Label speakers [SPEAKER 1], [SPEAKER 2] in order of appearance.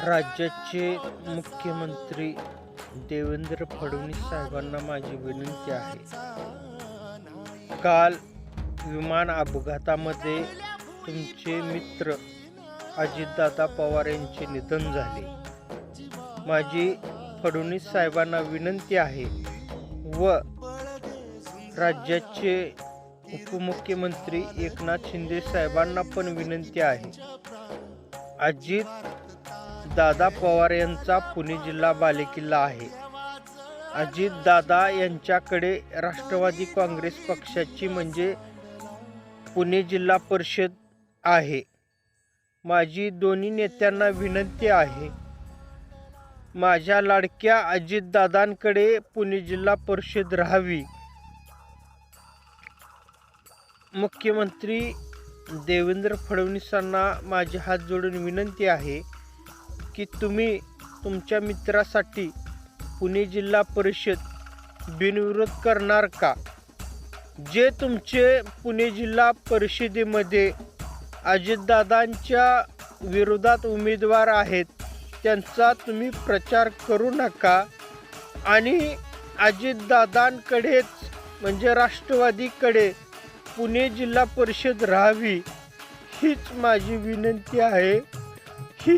[SPEAKER 1] राज्याचे मुख्यमंत्री देवेंद्र फडणवीस साहेबांना माझी विनंती आहे. काल विमान अपघातामध्ये तुमचे मित्र अजितदादा पवार यांचे निधन झाले. माझी फडणवीस साहेबांना विनंती आहे व राज्याचे उपमुख्यमंत्री एकनाथ शिंदे साहेबांना पण विनंती आहे. अजित दादा पवार यांचा पुणे जिल्हा बालेकिल्ला आहे. अजित दादा यांच्याकडे राष्ट्रवादी काँग्रेस पक्षाची म्हणजे पुणे जिल्हा परिषद आहे. माझी दोन्ही नेत्यांना विनंती आहे, माझ्या लाडक्या अजितदादांकडे पुणे जिल्हा परिषद राहावी. मुख्यमंत्री देवेंद्र फडणवीसांना माझे हात जोडून विनंती आहे की तुम्ही तुमच्या मित्रासाठी पुणे जिल्हा परिषद बिनविरोध करणार का? जे तुमचे पुणे जिल्हा परिषदेमध्ये अजितदादांच्या विरोधात उमेदवार आहेत त्यांचा तुम्ही प्रचार करू नका आणि अजितदादांकडेच म्हणजे राष्ट्रवादीकडे पुणे जिल्हा परिषद राहावी हीच माझी विनंती आहे.